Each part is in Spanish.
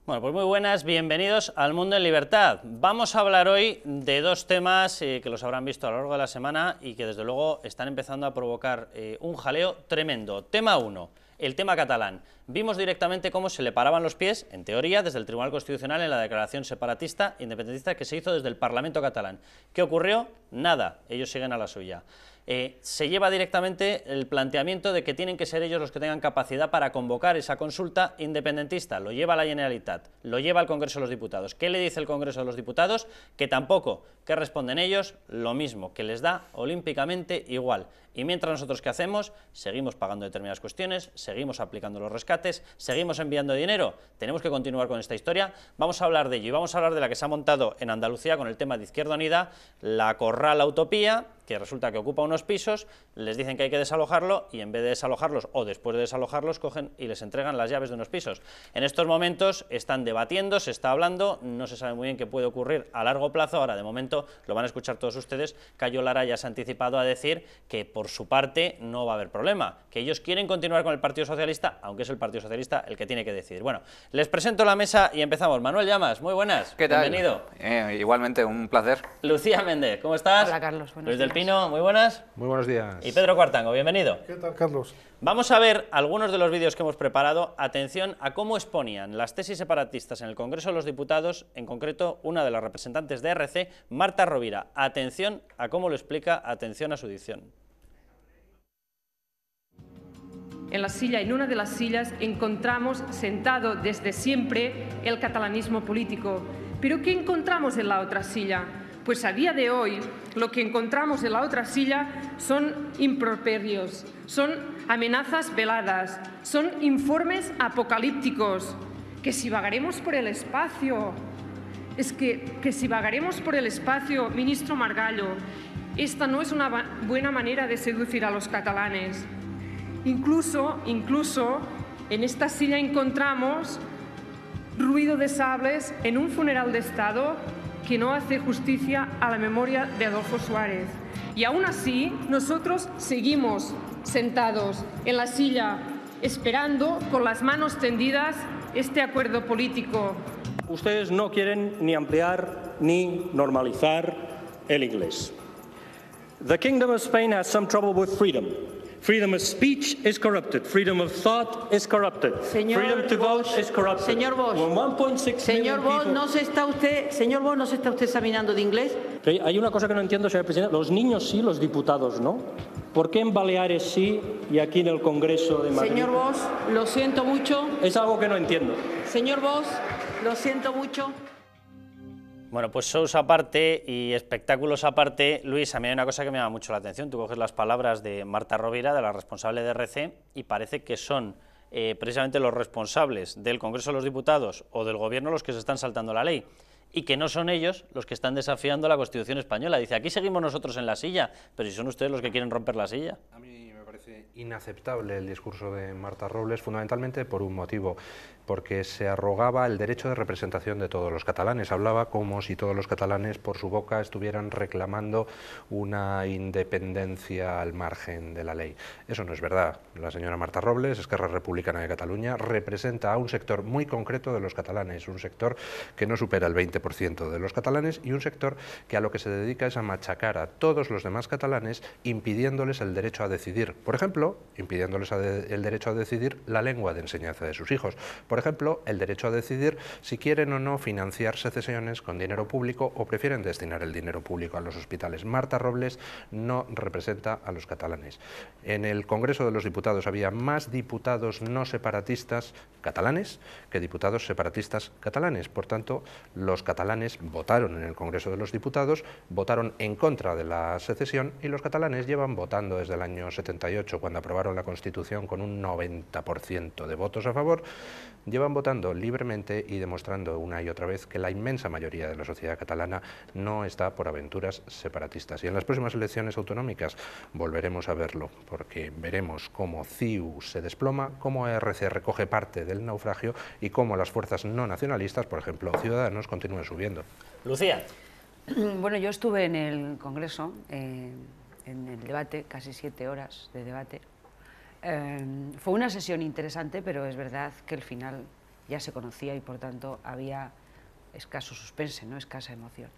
Bueno, pues muy buenas, bienvenidos al Mundo en Libertad. Vamos a hablar hoy de dos temas que los habrán visto a lo largo de la semana y que desde luego están empezando a provocar un jaleo tremendo. Tema 1, el tema catalán. Vimos directamente cómo se le paraban los pies, en teoría, desde el Tribunal Constitucional en la declaración separatista independentista que se hizo desde el Parlamento catalán. ¿Qué ocurrió? Nada, ellos siguen a la suya. Se lleva directamente el planteamiento de que tienen que ser ellos los que tengan capacidad para convocar esa consulta independentista. Lo lleva la Generalitat, lo lleva el Congreso de los Diputados. ¿Qué le dice el Congreso de los Diputados? Que tampoco. ¿Qué responden ellos? Lo mismo, que les da olímpicamente igual. Y mientras nosotros, ¿qué hacemos? Seguimos pagando determinadas cuestiones, seguimos aplicando los rescates, seguimos enviando dinero. Tenemos que continuar con esta historia. Vamos a hablar de ello y vamos a hablar de la que se ha montado en Andalucía con el tema de Izquierda Unida, la Corral Utopía, que resulta que ocupa unos pisos, les dicen que hay que desalojarlo y en vez de desalojarlos o después de desalojarlos cogen y les entregan las llaves de unos pisos. En estos momentos están debatiendo, se está hablando, no se sabe muy bien qué puede ocurrir a largo plazo. Ahora de momento lo van a escuchar todos ustedes. Cayo Lara ya se ha anticipado a decir que por su parte no va a haber problema, que ellos quieren continuar con el Partido Socialista, aunque es el Partido Socialista el que tiene que decidir. Bueno, les presento la mesa y empezamos. Manuel Llamas, muy buenas. ¿Qué tal? Bienvenido. Igualmente, un placer. Lucía Méndez, ¿cómo estás? Hola, Carlos, buenos Luis días. del Pino, muy buenas. Muy buenos días. Y Pedro Cuartango, bienvenido. ¿Qué tal, Carlos? Vamos a ver algunos de los vídeos que hemos preparado. Atención a cómo exponían las tesis separatistas en el Congreso de los Diputados, en concreto una de las representantes de RC, Marta Rovira. Atención a cómo lo explica, atención a su dicción. En la silla, en una de las sillas, encontramos sentado desde siempre el catalanismo político. ¿Pero qué encontramos en la otra silla? Pues a día de hoy lo que encontramos en la otra silla son improperios, son amenazas veladas, son informes apocalípticos. Que si vagaremos por el espacio, que si vagaremos por el espacio, ministro Margallo, esta no es una buena manera de seducir a los catalanes. Incluso en esta silla encontramos ruido de sables en un funeral de Estado que no hace justicia a la memoria de Adolfo Suárez. Y aún así, nosotros seguimos sentados en la silla, esperando con las manos tendidas este acuerdo político. Ustedes no quieren ni ampliar ni normalizar el inglés. The Kingdom of Spain has some trouble with freedom. Freedom of speech is corrupted. Freedom of thought is corrupted. Freedom to vote is corrupted. Señor Bosch, señor Bosch, ¿no se está usted examinando de inglés? Hay una cosa que no entiendo, señor presidente. Los niños sí, los diputados no. ¿Por qué en Baleares sí y aquí en el Congreso de Madrid? Señor Bosch, lo siento mucho. Es algo que no entiendo. Señor Bosch, lo siento mucho. Bueno, pues shows aparte y espectáculos aparte, Luis, a mí hay una cosa que me llama mucho la atención. Tú coges las palabras de Marta Rovira, de la responsable de RC, y parece que son precisamente los responsables del Congreso de los Diputados o del Gobierno los que se están saltando la ley, y que no son ellos los que están desafiando la Constitución española. Dice, aquí seguimos nosotros en la silla, pero si son ustedes los que quieren romper la silla. A mí me parece inaceptable el discurso de Marta Robles, fundamentalmente por un motivo, porque se arrogaba el derecho de representación de todos los catalanes. Hablaba como si todos los catalanes por su boca estuvieran reclamando una independencia al margen de la ley. Eso no es verdad. La señora Marta Robles, Esquerra Republicana de Cataluña, representa a un sector muy concreto de los catalanes, un sector que no supera el 20% de los catalanes y un sector que a lo que se dedica es a machacar a todos los demás catalanes, impidiéndoles el derecho a decidir. Por ejemplo, impidiéndoles el derecho a decidir la lengua de enseñanza de sus hijos. Por ejemplo, el derecho a decidir si quieren o no financiar secesiones con dinero público o prefieren destinar el dinero público a los hospitales. Marta Robles no representa a los catalanes. En el Congreso de los Diputados había más diputados no separatistas catalanes que diputados separatistas catalanes. Por tanto, los catalanes votaron en el Congreso de los Diputados, votaron en contra de la secesión y los catalanes llevan votando desde el año 78, cuando aprobaron la Constitución con un 90% de votos a favor, llevan votando libremente y demostrando una y otra vez que la inmensa mayoría de la sociedad catalana no está por aventuras separatistas. Y en las próximas elecciones autonómicas volveremos a verlo, porque veremos cómo CiU se desploma, cómo ERC recoge parte del naufragio y cómo las fuerzas no nacionalistas, por ejemplo Ciudadanos, continúan subiendo. Lucía. Bueno, yo estuve en el Congreso, en el debate, casi 7 horas de debate. Fue una sesión interesante, pero es verdad que el final ya se conocía y por tanto había escaso suspense, ¿no? Escasa emoción.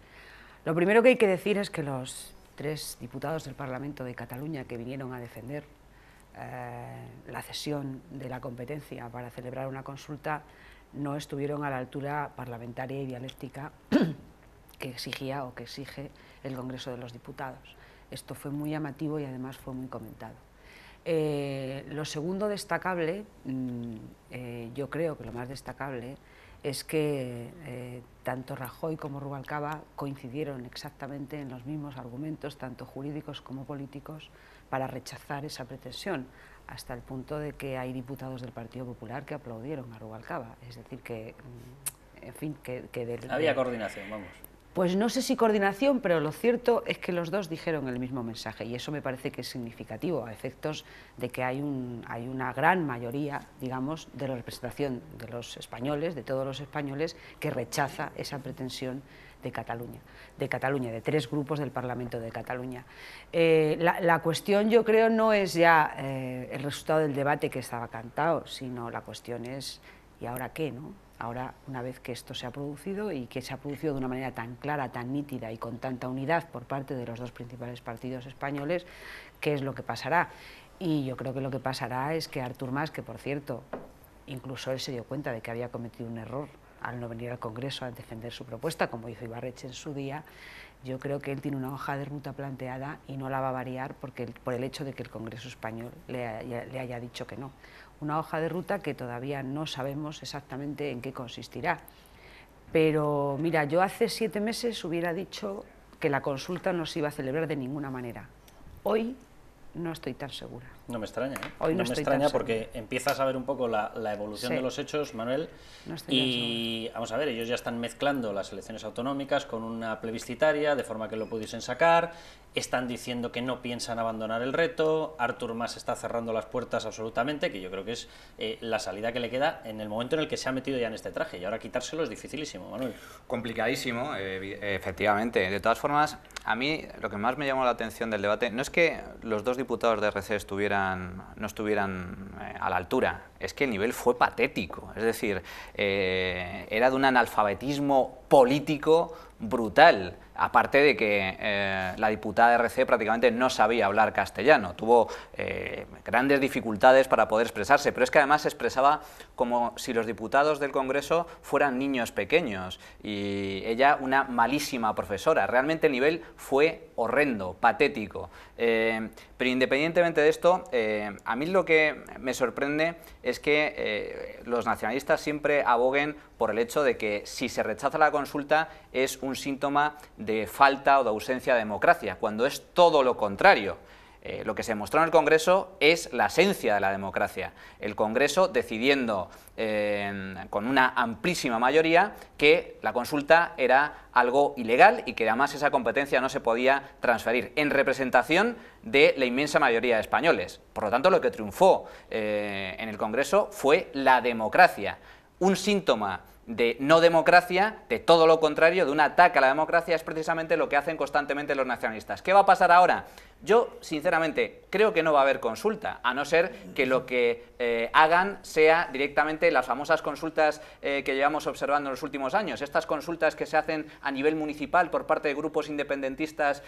Lo primero que hay que decir es que los 3 diputados del Parlamento de Cataluña que vinieron a defender la cesión de la competencia para celebrar una consulta no estuvieron a la altura parlamentaria y dialéctica que exigía o que exige el Congreso de los Diputados. Esto fue muy llamativo y además fue muy comentado. Lo segundo destacable, yo creo que lo más destacable es que tanto Rajoy como Rubalcaba coincidieron exactamente en los mismos argumentos, tanto jurídicos como políticos, para rechazar esa pretensión, hasta el punto de que hay diputados del Partido Popular que aplaudieron a Rubalcaba. Es decir, que, en fin, había coordinación, vamos. Pues no sé si coordinación, pero lo cierto es que los dos dijeron el mismo mensaje y eso me parece que es significativo a efectos de que hay una gran mayoría, digamos, de la representación de los españoles, de todos los españoles, que rechaza esa pretensión de Cataluña, de 3 grupos del Parlamento de Cataluña. La cuestión, yo creo, no es ya el resultado del debate que estaba cantado, sino la cuestión es ¿y ahora qué, no? Ahora, una vez que esto se ha producido y que se ha producido de una manera tan clara, tan nítida y con tanta unidad por parte de los 2 principales partidos españoles, ¿qué es lo que pasará? Y yo creo que lo que pasará es que Artur Mas, que por cierto, incluso él se dio cuenta de que había cometido un error al no venir al Congreso a defender su propuesta, como hizo Ibarretxe en su día, yo creo que él tiene una hoja de ruta planteada y no la va a variar por el hecho de que el Congreso español le haya dicho que no. Una hoja de ruta que todavía no sabemos exactamente en qué consistirá. Pero mira, yo hace 7 meses hubiera dicho que la consulta no se iba a celebrar de ninguna manera. Hoy no estoy tan segura. No me extraña, ¿eh? Hoy no me extraña porque segura. empiezas a ver un poco la evolución de los hechos, Manuel, y vamos a ver, ellos ya están mezclando las elecciones autonómicas con una plebiscitaria, de forma que lo pudiesen sacar, están diciendo que no piensan abandonar el reto, Artur Mas está cerrando las puertas absolutamente, que yo creo que es la salida que le queda en el momento en el que se ha metido ya en este traje, y ahora quitárselo es dificilísimo, Manuel. Complicadísimo, efectivamente. De todas formas, a mí lo que más me llamó la atención del debate no es que los 2 diputados de RC no estuvieran a la altura, es que el nivel fue patético, es decir, era de un analfabetismo político brutal, aparte de que la diputada de RC prácticamente no sabía hablar castellano, tuvo grandes dificultades para poder expresarse, pero es que además se expresaba como si los diputados del Congreso fueran niños pequeños y ella una malísima profesora. Realmente el nivel fue horrendo, patético, pero independientemente de esto, a mí lo que me sorprende es que los nacionalistas siempre aboguen por el hecho de que si se rechaza la consulta es un síntoma de falta o de ausencia de democracia, cuando es todo lo contrario. Lo que se demostró en el Congreso es la esencia de la democracia. El Congreso decidiendo con una amplísima mayoría que la consulta era algo ilegal y que además esa competencia no se podía transferir en representación de la inmensa mayoría de españoles. Por lo tanto, lo que triunfó en el Congreso fue la democracia. Un síntoma de no democracia, de todo lo contrario, de un ataque a la democracia, es precisamente lo que hacen constantemente los nacionalistas. ¿Qué va a pasar ahora? Yo, sinceramente, creo que no va a haber consulta, a no ser que lo que hagan sea directamente las famosas consultas que llevamos observando en los últimos años, estas consultas que se hacen a nivel municipal por parte de grupos independentistas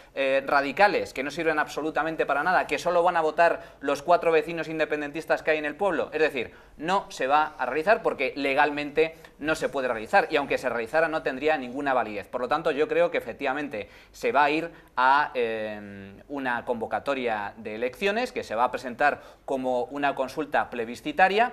radicales, que no sirven absolutamente para nada, que solo van a votar los 4 vecinos independentistas que hay en el pueblo. Es decir, no se va a realizar porque legalmente no se puede realizar, y aunque se realizara no tendría ninguna validez. Por lo tanto, yo creo que efectivamente se va a ir a una convocatoria de elecciones que se va a presentar como una consulta plebiscitaria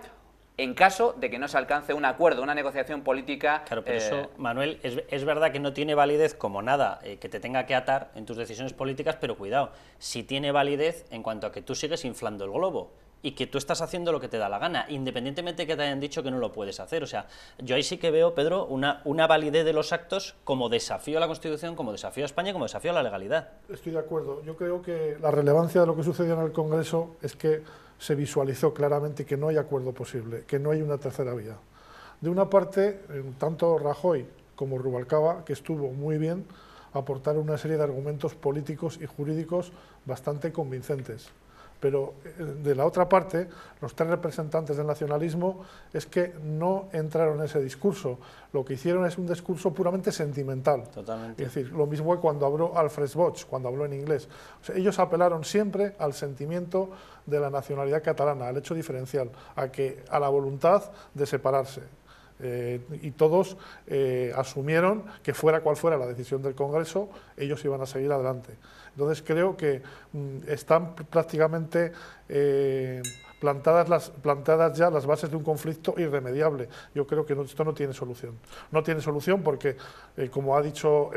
en caso de que no se alcance un acuerdo, una negociación política. Claro, pero eso, Manuel, es verdad que no tiene validez como nada que te tenga que atar en tus decisiones políticas, pero cuidado, sí tiene validez en cuanto a que tú sigues inflando el globo y que tú estás haciendo lo que te da la gana, independientemente de que te hayan dicho que no lo puedes hacer. O sea, yo ahí sí que veo, Pedro, una validez de los actos como desafío a la Constitución, como desafío a España, como desafío a la legalidad. Estoy de acuerdo. Yo creo que la relevancia de lo que sucedió en el Congreso es que se visualizó claramente que no hay acuerdo posible, que no hay una tercera vía. De una parte, tanto Rajoy como Rubalcaba, que estuvo muy bien, aportaron una serie de argumentos políticos y jurídicos bastante convincentes. Pero de la otra parte, los tres representantes del nacionalismo es que no entraron en ese discurso. Lo que hicieron es un discurso puramente sentimental. Totalmente. Es decir, lo mismo que cuando habló Alfred Bosch, cuando habló en inglés. O sea, ellos apelaron siempre al sentimiento de la nacionalidad catalana, al hecho diferencial, a la voluntad de separarse. Y todos asumieron que fuera cual fuera la decisión del Congreso, ellos iban a seguir adelante. Entonces creo que están prácticamente plantadas ya las bases de un conflicto irremediable. Yo creo que esto no tiene solución. No tiene solución porque, como ha dicho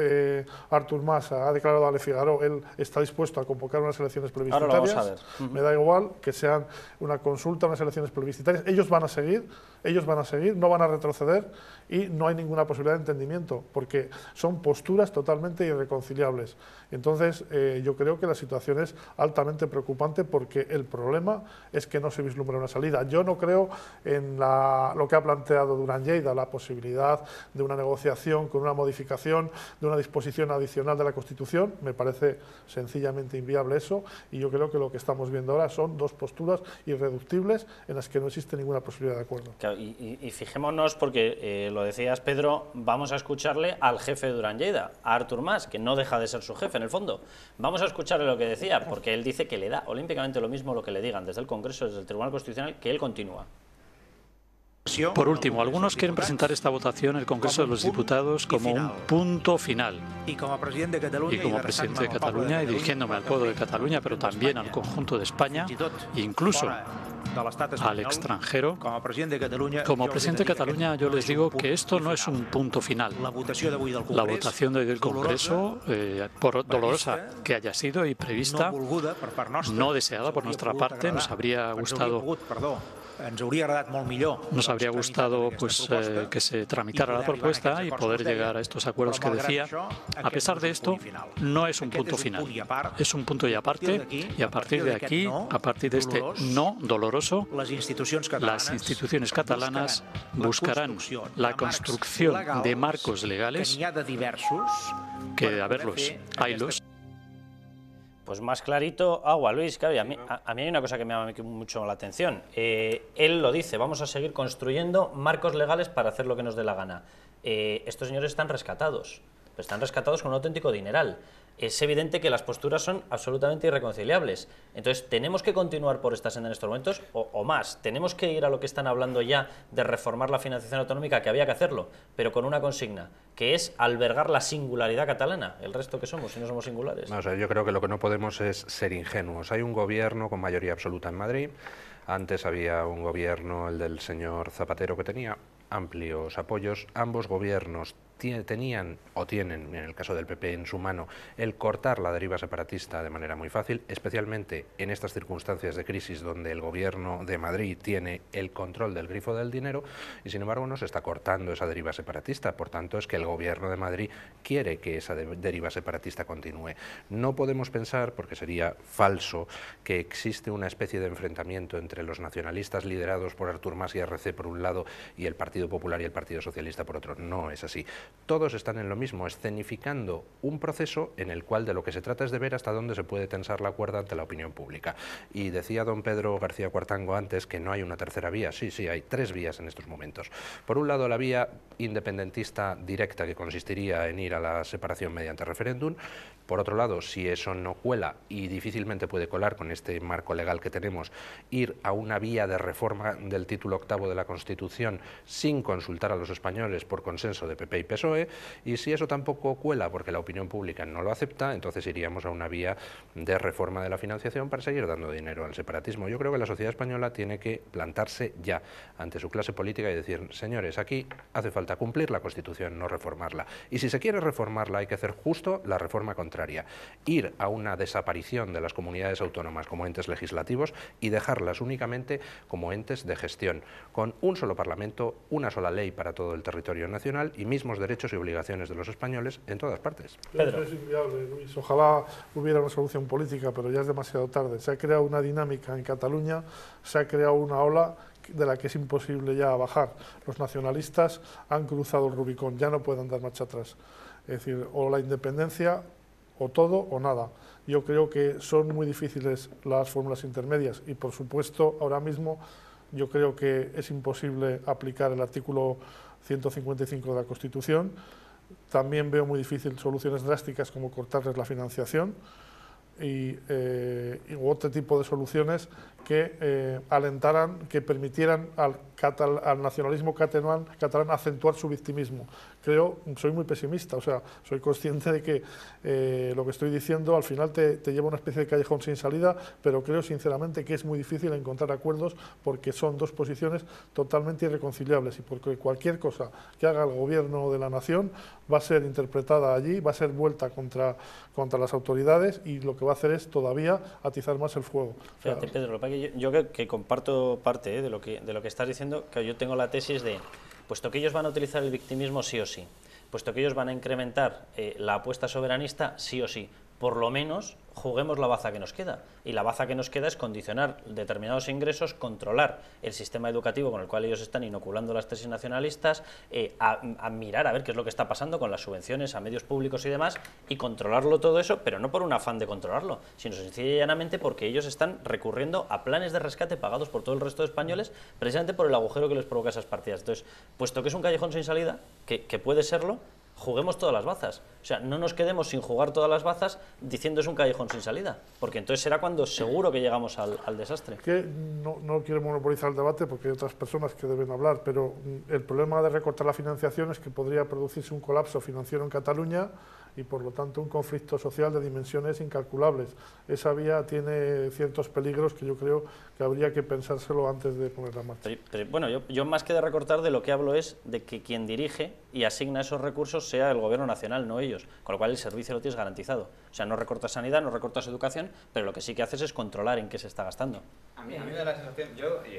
Artur Mas, ha declarado a Le Figaro, él está dispuesto a convocar unas elecciones plebiscitarias. Ahora lo vamos a ver. Me da igual que sean una consulta, unas elecciones plebiscitarias. Ellos van a seguir, no van a retroceder y no hay ninguna posibilidad de entendimiento porque son posturas totalmente irreconciliables. Entonces, yo creo que la situación es altamente preocupante porque el problema es que no se vislumbra una salida. Yo no creo en lo que ha planteado Duran Lleida, la posibilidad de una negociación con una modificación de una disposición adicional de la Constitución. Me parece sencillamente inviable eso y yo creo que lo que estamos viendo ahora son dos posturas irreductibles en las que no existe ninguna posibilidad de acuerdo. Claro, y fijémonos, porque lo decías, Pedro, vamos a escucharle al jefe de Duran Lleida, a Artur Mas, que no deja de ser su jefe en el fondo. Vamos a escucharle lo que decía, porque él dice que le da olímpicamente lo mismo lo que le digan desde el Congreso, desde el Tribunal Constitucional, que él continúa. Por último, algunos quieren presentar esta votación en el Congreso de los Diputados como un punto final. Y como presidente de Cataluña y dirigiéndome al pueblo de Cataluña, pero también al conjunto de España, incluso al extranjero, como presidente de Cataluña yo les digo que esto no es un punto final. La votación de hoy del Congreso, por dolorosa que haya sido y prevista, no deseada por nuestra parte, nos habría gustado pues, que se tramitara la propuesta y poder llegar a estos acuerdos que decía. A pesar de esto, no es un punto final, es un punto y aparte, y a partir de aquí, a partir de este no doloroso, las instituciones catalanas buscarán la construcción de marcos legales, que de haberlos, haylos. Pues más clarito, agua, Luis. Claro, y a mí hay una cosa que me llama mucho la atención. Él lo dice, vamos a seguir construyendo marcos legales para hacer lo que nos dé la gana. Estos señores están rescatados con un auténtico dineral. Es evidente que las posturas son absolutamente irreconciliables. Entonces, ¿tenemos que continuar por esta senda en estos momentos o más? ¿Tenemos que ir a lo que están hablando ya de reformar la financiación autonómica, que había que hacerlo, pero con una consigna, que es albergar la singularidad catalana? El resto que somos, si no somos singulares. No, o sea, yo creo que lo que no podemos es ser ingenuos. Hay un gobierno con mayoría absoluta en Madrid. Antes había un gobierno, el del señor Zapatero, que tenía amplios apoyos. Ambos gobiernos tenían o tienen, en el caso del PP, en su mano el cortar la deriva separatista de manera muy fácil, especialmente en estas circunstancias de crisis donde el gobierno de Madrid tiene el control del grifo del dinero y sin embargo no se está cortando esa deriva separatista. Por tanto, es que el gobierno de Madrid quiere que esa deriva separatista continúe. No podemos pensar, porque sería falso, que existe una especie de enfrentamiento entre los nacionalistas liderados por Artur Mas y RC por un lado y el Partido Popular y el Partido Socialista por otro. No es así. Todos están en lo mismo, escenificando un proceso en el cual de lo que se trata es de ver hasta dónde se puede tensar la cuerda ante la opinión pública. Y decía don Pedro García Cuartango antes que no hay una tercera vía. Sí, hay tres vías en estos momentos. Por un lado, la vía independentista directa, que consistiría en ir a la separación mediante referéndum. Por otro lado, si eso no cuela y difícilmente puede colar con este marco legal que tenemos, ir a una vía de reforma del título octavo de la Constitución sin consultar a los españoles por consenso de PP y PSOE, y si eso tampoco cuela porque la opinión pública no lo acepta, entonces iríamos a una vía de reforma de la financiación para seguir dando dinero al separatismo. Yo creo que la sociedad española tiene que plantarse ya ante su clase política y decir, señores, aquí hace falta cumplir la Constitución, no reformarla. Y si se quiere reformarla hay que hacer justo la reforma contraria, ir a una desaparición de las comunidades autónomas como entes legislativos y dejarlas únicamente como entes de gestión, con un solo Parlamento, una sola ley para todo el territorio nacional y mismos derechos y obligaciones de los españoles en todas partes. Pedro. Es inviable, Luis. Ojalá hubiera una solución política, pero ya es demasiado tarde. Se ha creado una dinámica en Cataluña, se ha creado una ola de la que es imposible ya bajar. Los nacionalistas han cruzado el Rubicón, ya no pueden dar marcha atrás. Es decir, o la independencia o todo o nada. Yo creo que son muy difíciles las fórmulas intermedias y, por supuesto, ahora mismo yo creo que es imposible aplicar el artículo 155 de la Constitución. También veo muy difícil soluciones drásticas como cortarles la financiación y otro tipo de soluciones que alentaran, que permitieran al nacionalismo catalán acentuar su victimismo. Soy muy pesimista, o sea, soy consciente de que lo que estoy diciendo al final te lleva a una especie de callejón sin salida, pero creo sinceramente que es muy difícil encontrar acuerdos porque son dos posiciones totalmente irreconciliables y porque cualquier cosa que haga el gobierno de la nación va a ser interpretada allí, va a ser vuelta contra las autoridades y lo que va a hacer es todavía atizar más el fuego. Fíjate, Pedro, yo creo que comparto parte de lo que estás diciendo, que yo tengo la tesis de, puesto que ellos van a utilizar el victimismo sí o sí, puesto que ellos van a incrementar la apuesta soberanista sí o sí, por lo menos juguemos la baza que nos queda. Y la baza que nos queda es condicionar determinados ingresos, controlar el sistema educativo con el cual ellos están inoculando las tesis nacionalistas, a mirar a ver qué es lo que está pasando con las subvenciones a medios públicos y demás, y controlarlo todo eso, pero no por un afán de controlarlo, sino sencilla y llanamente porque ellos están recurriendo a planes de rescate pagados por todo el resto de españoles, precisamente por el agujero que les provoca esas partidas. Entonces, puesto que es un callejón sin salida, que puede serlo, juguemos todas las bazas. O sea, no nos quedemos sin jugar todas las bazas diciendo es un callejón sin salida, porque entonces será cuando seguro que llegamos al desastre. Que no quiero monopolizar el debate porque hay otras personas que deben hablar, pero el problema de recortar la financiación es que podría producirse un colapso financiero en Cataluña y por lo tanto un conflicto social de dimensiones incalculables. Esa vía tiene ciertos peligros que yo creo que habría que pensárselo antes de ponerla en marcha. Pero bueno, yo más que de recortar, de lo que hablo es de que quien dirige y asigna esos recursos sea el gobierno nacional, no ellos, con lo cual el servicio lo tienes garantizado. O sea, no recortas sanidad, no recortas educación, pero lo que sí que haces es controlar en qué se está gastando. A mí me da la sensación,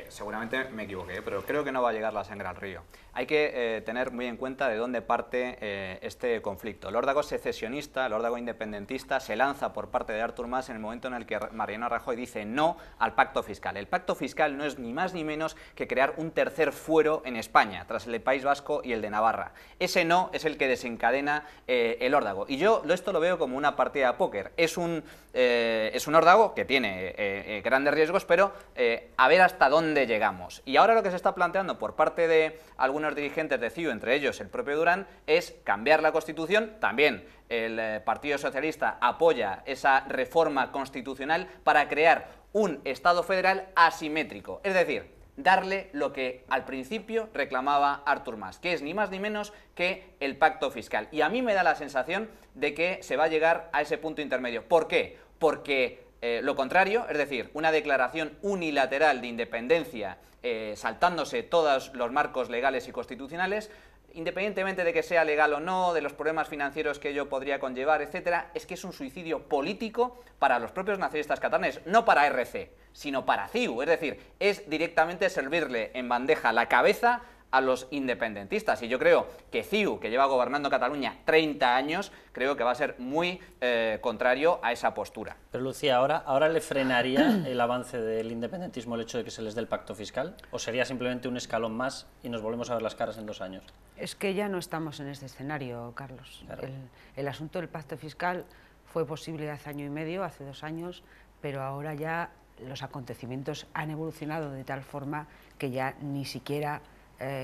seguramente me equivoqué, pero creo que no va a llegar la sangre al río. Hay que tener muy en cuenta de dónde parte este conflicto. El órdago secesionista, el órdago independentista, se lanza por parte de Artur Mas en el momento en el que Mariano Rajoy dice no al pacto fiscal. El pacto fiscal no es ni más ni menos que crear un tercer fuero en España, tras el de País Vasco y el de Navarra. Ese no es el que desencadena el órdago. Y yo esto lo veo como una partida de póker. Es un órdago que tiene grandes riesgos, pero a ver hasta dónde llegamos. Y ahora lo que se está planteando por parte de algunos dirigentes de CiU, entre ellos el propio Durán, es cambiar la Constitución. También el Partido Socialista apoya esa reforma constitucional para crear un Estado federal asimétrico, es decir, darle lo que al principio reclamaba Artur Mas, que es ni más ni menos que el pacto fiscal. Y a mí me da la sensación de que se va a llegar a ese punto intermedio. ¿Por qué? Porque lo contrario, es decir, una declaración unilateral de independencia saltándose todos los marcos legales y constitucionales, independientemente de que sea legal o no, de los problemas financieros que ello podría conllevar, etcétera, es que es un suicidio político para los propios nacionalistas catalanes, no para RC, sino para CiU, es decir, es directamente servirle en bandeja la cabeza a los independentistas. Y yo creo que CiU, que lleva gobernando Cataluña 30 años, creo que va a ser muy contrario a esa postura. Pero Lucía, ¿ahora le frenaría el avance del independentismo el hecho de que se les dé el pacto fiscal? ¿O sería simplemente un escalón más y nos volvemos a ver las caras en 2 años? Es que ya no estamos en este escenario, Carlos. Claro. El asunto del pacto fiscal fue posible hace año y medio, hace 2 años, pero ahora ya los acontecimientos han evolucionado de tal forma que ya ni siquiera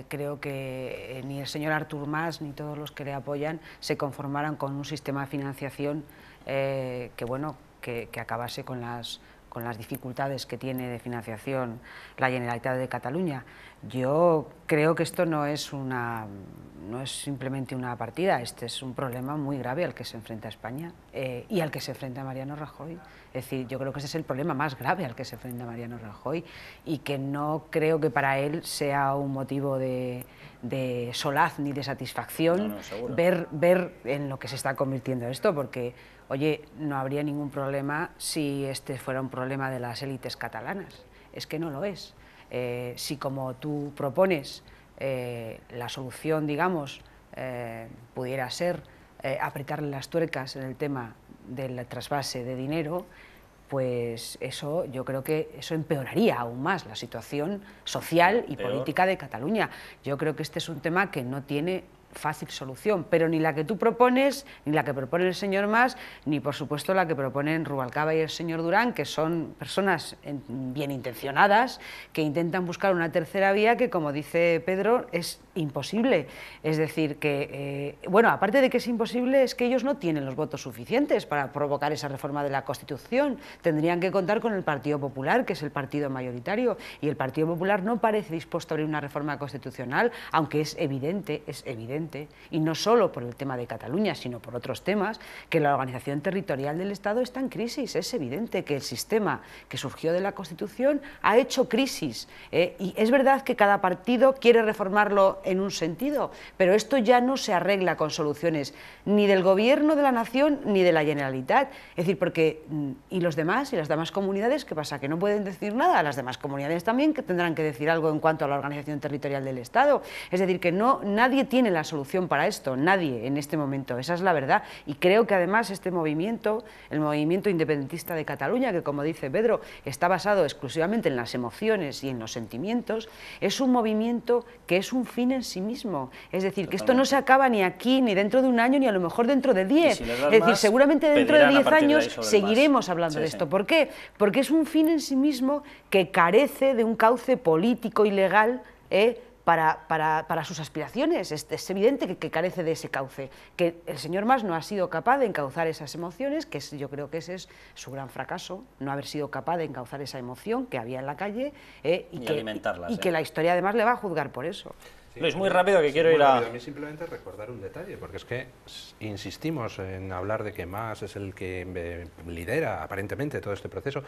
creo que ni el señor Artur Mas ni todos los que le apoyan se conformaran con un sistema de financiación que acabase con las dificultades que tiene de financiación la Generalitat de Cataluña. Yo creo que esto no es simplemente una partida, este es un problema muy grave al que se enfrenta España y al que se enfrenta Mariano Rajoy. Es decir, yo creo que ese es el problema más grave al que se enfrenta Mariano Rajoy y que no creo que para él sea un motivo de solaz ni de satisfacción ver en lo que se está convirtiendo esto, porque, oye, no habría ningún problema si este fuera un problema de las élites catalanas. Es que no lo es. Si como tú propones la solución, digamos, pudiera ser apretarle las tuercas en el tema del trasvase de dinero, pues eso, yo creo que eso empeoraría aún más la situación social y política de Cataluña. Yo creo que este es un tema que no tiene fácil solución, pero ni la que tú propones, ni la que propone el señor Mas, ni por supuesto la que proponen Rubalcaba y el señor Durán, que son personas bien intencionadas, que intentan buscar una tercera vía que, como dice Pedro, es imposible. Es decir, que, bueno, aparte de que es imposible, es que ellos no tienen los votos suficientes para provocar esa reforma de la Constitución. Tendrían que contar con el Partido Popular, que es el partido mayoritario, y el Partido Popular no parece dispuesto a abrir una reforma constitucional, aunque es evidente, y no solo por el tema de Cataluña, sino por otros temas, que la organización territorial del Estado está en crisis. Es evidente que el sistema que surgió de la Constitución ha hecho crisis, y es verdad que cada partido quiere reformarlo en un sentido, pero esto ya no se arregla con soluciones ni del Gobierno de la Nación ni de la Generalitat. Es decir, porque, ¿y los demás? ¿Y las demás comunidades? ¿Qué pasa? ¿Que no pueden decir nada? Las demás comunidades también que tendrán que decir algo en cuanto a la organización territorial del Estado. Es decir, que nadie tiene la solución para esto, nadie en este momento, esa es la verdad. Y creo que además este movimiento, el movimiento independentista de Cataluña, que como dice Pedro, está basado exclusivamente en las emociones y en los sentimientos, es un movimiento que es un fin en sí mismo. Es decir, que esto no se acaba ni aquí, ni dentro de un año, ni a lo mejor dentro de 10. Si es decir, seguramente dentro de 10 años seguiremos hablando sí, de esto. ¿Por qué? Porque es un fin en sí mismo que carece de un cauce político y legal para sus aspiraciones. Es evidente que carece de ese cauce, que el señor Mas no ha sido capaz de encauzar esas emociones, que yo creo que ese es su gran fracaso, no haber sido capaz de encauzar esa emoción que había en la calle y que la historia además le va a juzgar por eso. Sí, Luis, muy rápido, que quiero ir a... A mí simplemente recordar un detalle, porque es que insistimos en hablar de que Mas es el que lidera aparentemente todo este proceso.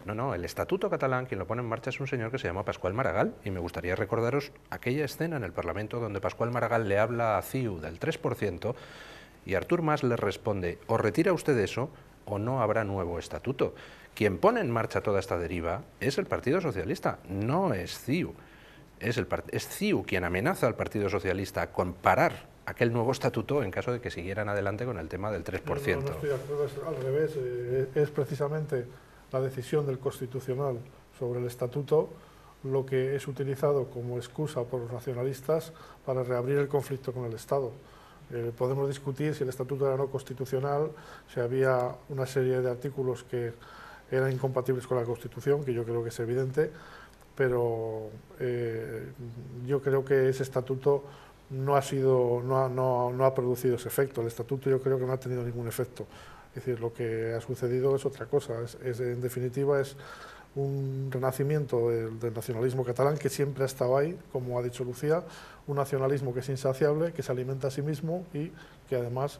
No, el Estatuto catalán, quien lo pone en marcha es un señor que se llama Pascual Maragall, y me gustaría recordaros aquella escena en el Parlamento donde Pascual Maragall le habla a CiU del 3% y Artur Mas le responde: o retira usted eso o no habrá nuevo estatuto. Quien pone en marcha toda esta deriva es el Partido Socialista, no es CiU. Es CiU quien amenaza al Partido Socialista con parar aquel nuevo estatuto en caso de que siguieran adelante con el tema del 3%. No estoy de acuerdo, es al revés, es precisamente la decisión del Constitucional sobre el estatuto lo que es utilizado como excusa por los nacionalistas para reabrir el conflicto con el Estado. Podemos discutir si el estatuto era no constitucional, si había una serie de artículos que eran incompatibles con la Constitución, que yo creo que es evidente, pero yo creo que ese estatuto no ha producido ese efecto. El estatuto yo creo que no ha tenido ningún efecto. Es decir, lo que ha sucedido es otra cosa. En definitiva, es un renacimiento del nacionalismo catalán que siempre ha estado ahí, como ha dicho Lucía, un nacionalismo que es insaciable, que se alimenta a sí mismo y que además,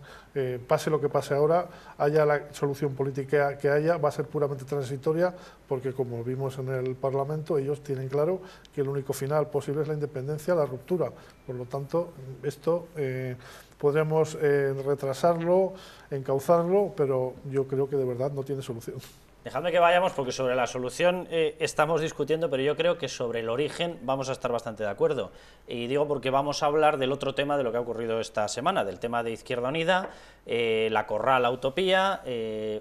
pase lo que pase ahora, haya la solución política que haya, va a ser puramente transitoria, porque como vimos en el Parlamento, ellos tienen claro que el único final posible es la independencia, la ruptura. Por lo tanto, esto podremos retrasarlo, encauzarlo, pero yo creo que de verdad no tiene solución. Dejadme que vayamos, porque sobre la solución estamos discutiendo, pero yo creo que sobre el origen vamos a estar bastante de acuerdo. Y digo porque vamos a hablar del otro tema de lo que ha ocurrido esta semana, del tema de Izquierda Unida, la Corral, la Utopía,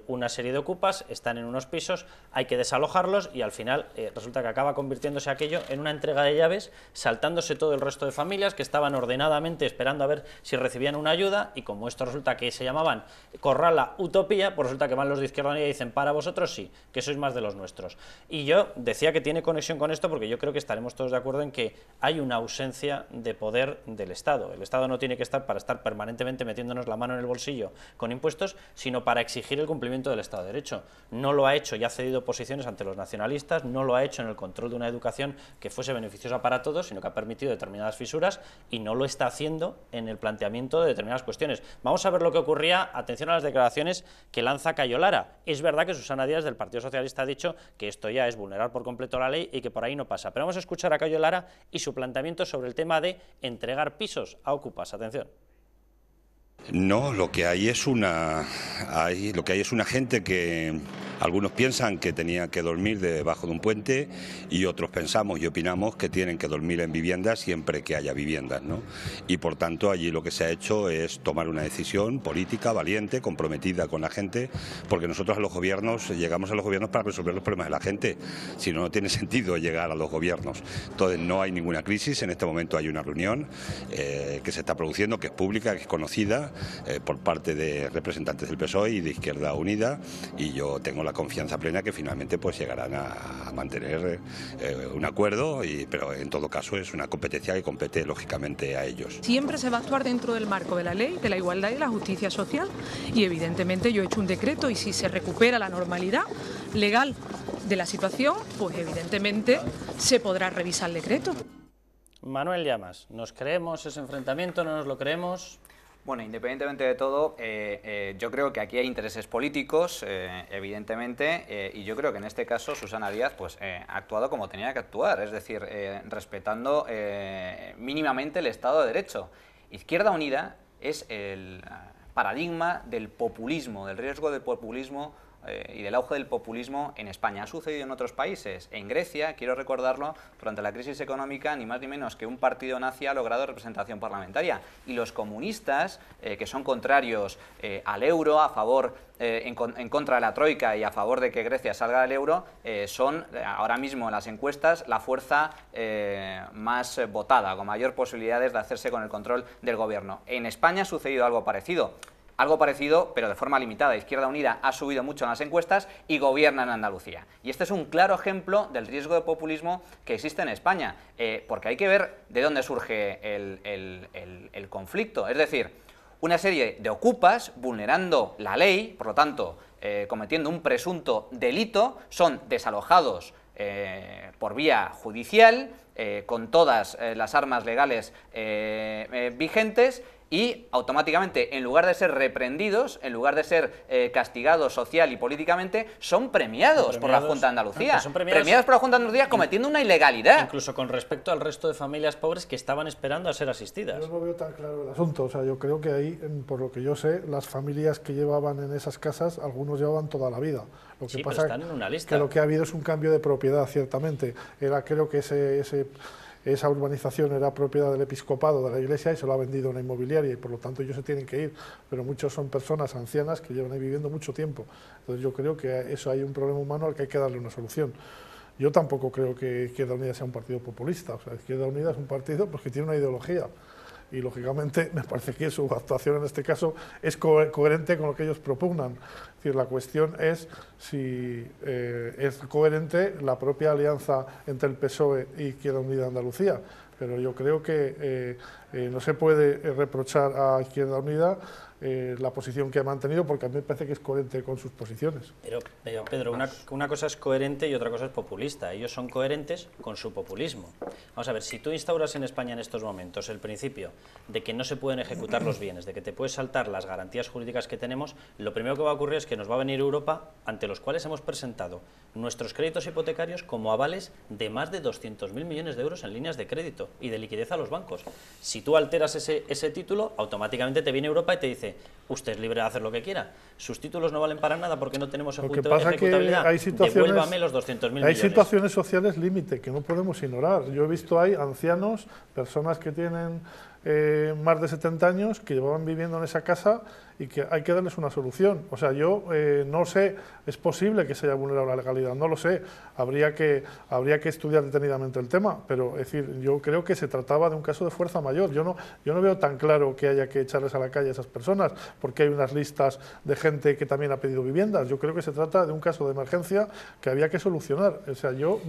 una serie de ocupas, están en unos pisos, hay que desalojarlos y al final resulta que acaba convirtiéndose aquello en una entrega de llaves, saltándose todo el resto de familias que estaban ordenadamente esperando a ver si recibían una ayuda, y como esto resulta que se llamaban Corral, la Utopía, pues resulta que van los de Izquierda Unida y dicen: para vosotros sí, que sois más de los nuestros. Y yo decía que tiene conexión con esto porque yo creo que estaremos todos de acuerdo en que hay una ausencia de poder del Estado. El Estado no tiene que estar para estar permanentemente metiéndonos la mano en el bolsillo con impuestos, sino para exigir el cumplimiento del Estado de Derecho. No lo ha hecho y ha cedido posiciones ante los nacionalistas, no lo ha hecho en el control de una educación que fuese beneficiosa para todos, sino que ha permitido determinadas fisuras, y no lo está haciendo en el planteamiento de determinadas cuestiones. Vamos a ver lo que ocurría, atención a las declaraciones que lanza Cayo Lara. Es verdad que Susana Díaz del Partido Socialista ha dicho que esto ya es vulnerar por completo la ley y que por ahí no pasa, pero vamos a escuchar a Cayo Lara y su planteamiento sobre el tema de entregar pisos a ocupas. Atención. No, lo que hay es una gente que Algunos piensan que tenían que dormir debajo de un puente y otros pensamos y opinamos que tienen que dormir en viviendas siempre que haya viviendas, ¿no? Y por tanto allí lo que se ha hecho es tomar una decisión política, valiente, comprometida con la gente, porque nosotros a los gobiernos llegamos a los gobiernos para resolver los problemas de la gente, si no, no tiene sentido llegar a los gobiernos. Entonces no hay ninguna crisis, en este momento hay una reunión que se está produciendo, que es pública, que es conocida por parte de representantes del PSOE y de Izquierda Unida, y yo tengo la confianza plena que finalmente pues llegarán a mantener un acuerdo, pero en todo caso es una competencia que compete lógicamente a ellos. Siempre se va a actuar dentro del marco de la ley, de la igualdad y de la justicia social, y evidentemente yo he hecho un decreto y si se recupera la normalidad legal de la situación, pues evidentemente se podrá revisar el decreto. Manuel Llamas, ¿nos creemos ese enfrentamiento, no nos lo creemos? Bueno, independientemente de todo, yo creo que aquí hay intereses políticos, evidentemente, y yo creo que en este caso Susana Díaz pues, ha actuado como tenía que actuar, es decir, respetando mínimamente el Estado de Derecho. Izquierda Unida es el paradigma del populismo, del riesgo del populismo y del auge del populismo en España. Ha sucedido en otros países. En Grecia, quiero recordarlo, durante la crisis económica, ni más ni menos que un partido nazi ha logrado representación parlamentaria. Y los comunistas, que son contrarios al euro, a favor, en contra de la troika y a favor de que Grecia salga del euro, son ahora mismo en las encuestas la fuerza más votada, con mayor posibilidades de hacerse con el control del gobierno. En España ha sucedido algo parecido. Algo parecido, pero de forma limitada. Izquierda Unida ha subido mucho en las encuestas y gobierna en Andalucía. Y este es un claro ejemplo del riesgo de populismo que existe en España, porque hay que ver de dónde surge el conflicto. Es decir, una serie de ocupas vulnerando la ley, por lo tanto, cometiendo un presunto delito, son desalojados por vía judicial, con todas las armas legales vigentes, y automáticamente, en lugar de ser reprendidos, en lugar de ser castigados social y políticamente, son premiados por la Junta de Andalucía. Son premiados por la Junta de Andalucía cometiendo una ilegalidad. Incluso con respecto al resto de familias pobres que estaban esperando a ser asistidas. Yo no veo tan claro el asunto. O sea, yo creo que ahí, por lo que yo sé, las familias que llevaban en esas casas, algunos llevaban toda la vida. Lo que pasa pero están en una lista. Que lo que ha habido es un cambio de propiedad, ciertamente. Creo que esa urbanización era propiedad del episcopado de la iglesia y se lo ha vendido una inmobiliaria y por lo tanto ellos se tienen que ir, pero muchos son personas ancianas que llevan ahí viviendo mucho tiempo. Entonces yo creo que eso hay un problema humano al que hay que darle una solución. Yo tampoco creo que Izquierda Unida sea un partido populista, o sea, Izquierda Unida es un partido porque tiene una ideología y lógicamente me parece que su actuación en este caso es coherente con lo que ellos propugnan. Es decir, la cuestión es si es coherente la propia alianza entre el PSOE y Izquierda Unida de Andalucía, pero yo creo que no se puede reprochar a Izquierda Unida la posición que ha mantenido, porque a mí me parece que es coherente con sus posiciones. Pero Pedro, una cosa es coherente y otra cosa es populista. Ellos son coherentes con su populismo. Vamos a ver, si tú instauras en España en estos momentos el principio de que no se pueden ejecutar los bienes, de que te puedes saltar las garantías jurídicas que tenemos, lo primero que va a ocurrir es que nos va a venir Europa, ante los cuales hemos presentado nuestros créditos hipotecarios como avales de más de 200.000 millones de euros en líneas de crédito y de liquidez a los bancos. Si tú alteras ese título, automáticamente te viene Europa y te dice: usted es libre de hacer lo que quiera, sus títulos no valen para nada porque no tenemos ejecutabilidad, devuélvame los 200.000 millones. Hay situaciones sociales límite que no podemos ignorar. Yo he visto ahí ancianos, personas que tienen más de 70 años, que llevaban viviendo en esa casa y que hay que darles una solución. O sea, yo no sé, es posible que se haya vulnerado la legalidad, no lo sé, habría que estudiar detenidamente el tema, pero es decir, yo creo que se trataba de un caso de fuerza mayor. Yo no veo tan claro que haya que echarles a la calle a esas personas, porque hay unas listas de gente que también ha pedido viviendas. Yo creo que se trata de un caso de emergencia que había que solucionar. O sea, yo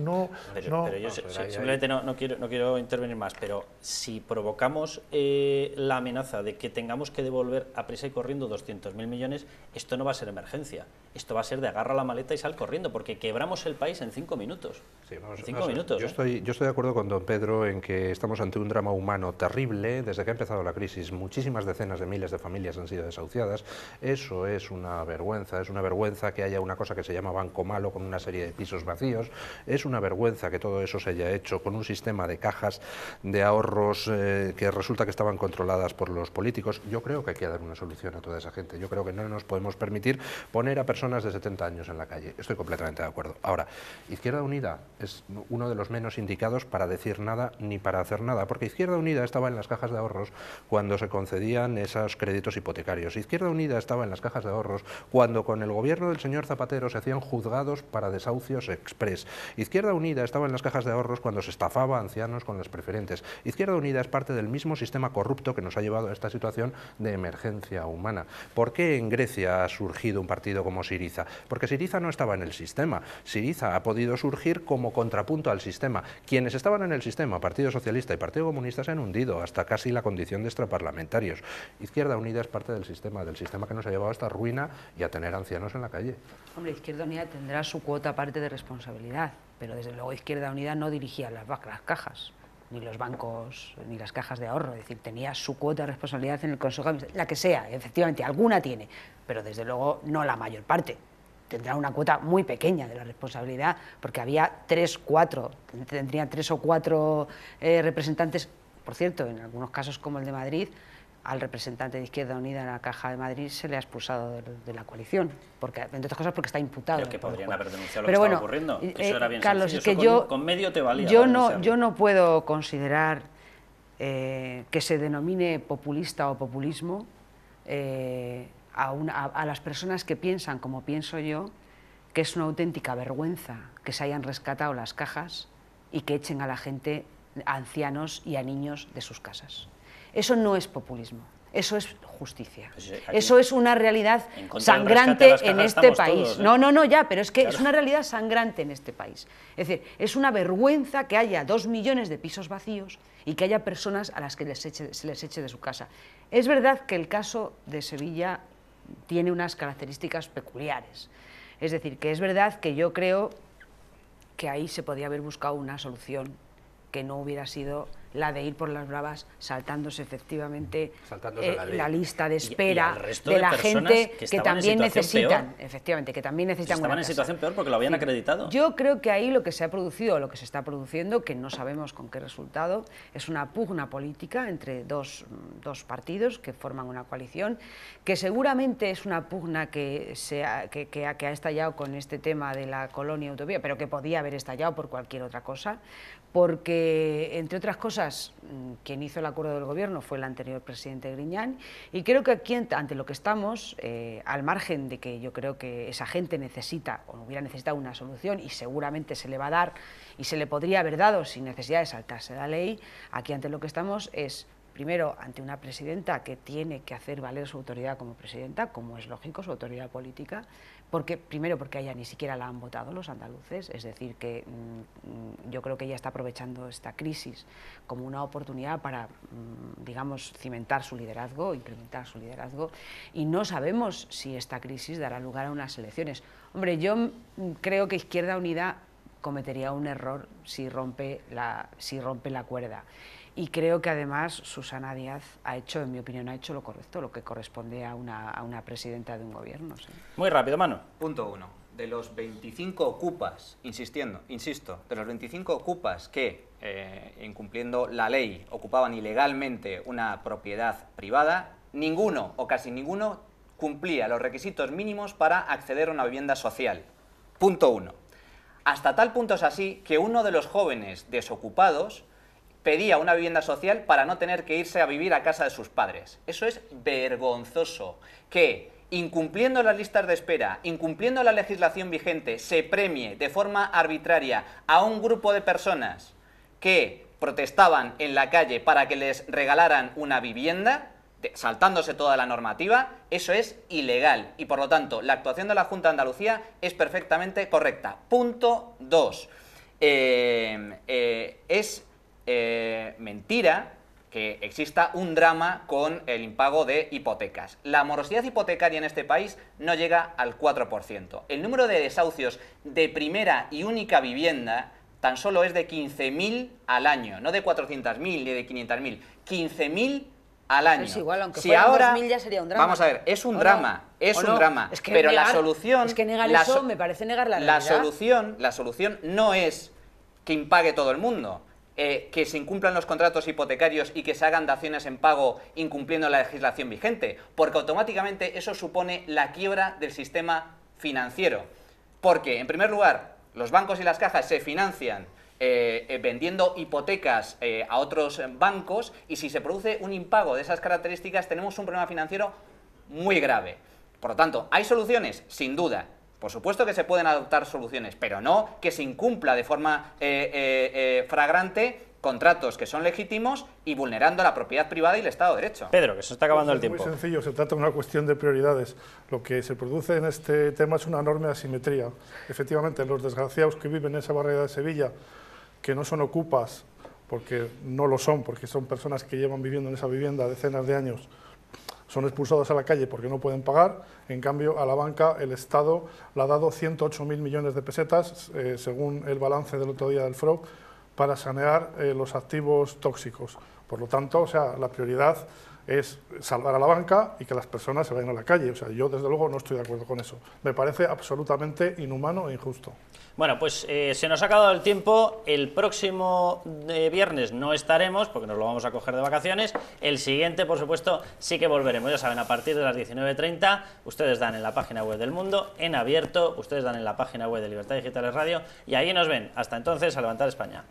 simplemente no quiero intervenir más, pero si provocamos la amenaza de que tengamos que devolver a prisa y corriendo 200.000 millones, esto no va a ser emergencia, esto va a ser de agarra la maleta y sal corriendo, porque quebramos el país en 5 minutos. Sí, en 5 minutos. Yo estoy de acuerdo con don Pedro en que estamos ante un drama humano terrible. Desde que ha empezado la crisis, muchísimas decenas de miles de familias han sido desahuciadas. Eso es una vergüenza que haya una cosa que se llama Banco Malo con una serie de pisos vacíos, es una vergüenza que todo eso se haya hecho con un sistema de cajas de ahorros que resulta resulta que estaban controladas por los políticos. Yo creo que hay que dar una solución a toda esa gente. Yo creo que no nos podemos permitir poner a personas de 70 años en la calle. Estoy completamente de acuerdo. Ahora, Izquierda Unida es uno de los menos indicados para decir nada ni para hacer nada, porque Izquierda Unida estaba en las cajas de ahorros cuando se concedían esos créditos hipotecarios. Izquierda Unida estaba en las cajas de ahorros cuando con el gobierno del señor Zapatero se hacían juzgados para desahucios express. Izquierda Unida estaba en las cajas de ahorros cuando se estafaba a ancianos con las preferentes. Izquierda Unida es parte del mismo sistema corrupto que nos ha llevado a esta situación de emergencia humana. ¿Por qué en Grecia ha surgido un partido como Syriza? Porque Syriza no estaba en el sistema. Syriza ha podido surgir como contrapunto al sistema. Quienes estaban en el sistema, Partido Socialista y Partido Comunista, se han hundido hasta casi la condición de extraparlamentarios. Izquierda Unida es parte del sistema que nos ha llevado a esta ruina y a tener ancianos en la calle. Hombre, Izquierda Unida tendrá su cuota aparte de responsabilidad, pero desde luego Izquierda Unida no dirigía las cajas, ni los bancos, ni las cajas de ahorro. Es decir, tenía su cuota de responsabilidad en el Consejo, la que sea, efectivamente, alguna tiene, pero desde luego no la mayor parte. Tendrá una cuota muy pequeña de la responsabilidad, porque había tendrían tres o cuatro representantes. Por cierto, en algunos casos como el de Madrid, al representante de Izquierda Unida en la Caja de Madrid se le ha expulsado de la coalición, porque, entre otras cosas porque está imputado. Pero que podrían haber denunciado lo que estaba ocurriendo. Eso era bien Carlos, sencillo. Es que con medio te valía. Yo no puedo considerar que se denomine populista o populismo a las personas que piensan como pienso yo, que es una auténtica vergüenza que se hayan rescatado las cajas y que echen a la gente, a ancianos y a niños de sus casas. Eso no es populismo, eso es justicia. Pues eso es una realidad sangrante en este país. Todos, No, ya, pero es que es una realidad sangrante en este país. Es decir, es una vergüenza que haya 2 millones de pisos vacíos y que haya personas a las que se les eche de su casa. Es verdad que el caso de Sevilla tiene unas características peculiares. Es decir, que es verdad que yo creo que ahí se podía haber buscado una solución que no hubiera sido la de ir por las bravas, saltándose efectivamente la lista de espera de la gente que también necesitan, efectivamente, que también necesitan estaban en situación peor porque lo habían acreditado. Yo creo que ahí lo que se ha producido, lo que se está produciendo, que no sabemos con qué resultado, es una pugna política entre dos partidos que forman una coalición, que seguramente es una pugna que ha estallado con este tema de la colonia utopía, pero que podía haber estallado por cualquier otra cosa, porque, entre otras cosas, quien hizo el acuerdo del gobierno fue el anterior presidente Griñán, y creo que aquí, ante lo que estamos, al margen de que yo creo que esa gente necesita, o hubiera necesitado una solución, y seguramente se le va a dar, y se le podría haber dado sin necesidad de saltarse la ley, aquí ante lo que estamos es, primero, ante una presidenta que tiene que hacer valer su autoridad como presidenta, como es lógico, su autoridad política, primero porque a ella ni siquiera la han votado los andaluces, es decir, que yo creo que ella está aprovechando esta crisis como una oportunidad para, digamos, cimentar su liderazgo, implementar su liderazgo, y no sabemos si esta crisis dará lugar a unas elecciones. Hombre, yo creo que Izquierda Unida cometería un error si rompe la cuerda. Y creo que además Susana Díaz ha hecho, en mi opinión, lo correcto, lo que corresponde a una presidenta de un gobierno. ¿Sí? Muy rápido, Manu. Punto 1. De los 25 ocupas, insisto, de los 25 ocupas que, incumpliendo la ley, ocupaban ilegalmente una propiedad privada, ninguno o casi ninguno cumplía los requisitos mínimos para acceder a una vivienda social. Punto 1. Hasta tal punto es así que uno de los jóvenes desocupados pedía una vivienda social para no tener que irse a vivir a casa de sus padres. Eso es vergonzoso, que incumpliendo las listas de espera, incumpliendo la legislación vigente, se premie de forma arbitraria a un grupo de personas que protestaban en la calle para que les regalaran una vivienda, saltándose toda la normativa. Eso es ilegal y, por lo tanto, la actuación de la Junta de Andalucía es perfectamente correcta. Punto 2. Es mentira que exista un drama con el impago de hipotecas. La morosidad hipotecaria en este país no llega al 4%. El número de desahucios de primera y única vivienda tan solo es de 15.000 al año, no de 400.000 ni de 500.000, 15.000 al año. Es igual, aunque si fueran ahora, 2.000 ya sería un drama. Vamos a ver, es un drama, no, es un drama, es que pero negar, la solución... Es que negar eso me parece negar la realidad. La solución no es que impague todo el mundo, que se incumplan los contratos hipotecarios y que se hagan daciones en pago incumpliendo la legislación vigente, porque automáticamente eso supone la quiebra del sistema financiero. Porque, en primer lugar, los bancos y las cajas se financian vendiendo hipotecas a otros bancos, y si se produce un impago de esas características tenemos un problema financiero muy grave. Por lo tanto, ¿hay soluciones? Sin duda. Por supuesto que se pueden adoptar soluciones, pero no que se incumpla de forma flagrante contratos que son legítimos y vulnerando la propiedad privada y el Estado de Derecho. Pedro, que se está acabando el tiempo. Es muy sencillo, se trata de una cuestión de prioridades. Lo que se produce en este tema es una enorme asimetría. Efectivamente, los desgraciados que viven en esa barriada de Sevilla, que no son ocupas, porque no lo son, porque son personas que llevan viviendo en esa vivienda decenas de años, son expulsados a la calle porque no pueden pagar. En cambio, a la banca el Estado le ha dado 108.000 millones de pesetas, según el balance del otro día del FROB, para sanear los activos tóxicos. Por lo tanto, o sea, la prioridad es salvar a la banca y que las personas se vayan a la calle. O sea, yo desde luego no estoy de acuerdo con eso. Me parece absolutamente inhumano e injusto. Bueno, pues se nos ha acabado el tiempo. El próximo viernes no estaremos porque nos lo vamos a coger de vacaciones. El siguiente, por supuesto, sí que volveremos. Ya saben, a partir de las 19:30 ustedes dan en la página web del Mundo, en abierto, ustedes dan en la página web de Libertad Digital Radio y ahí nos ven. Hasta entonces, a levantar España.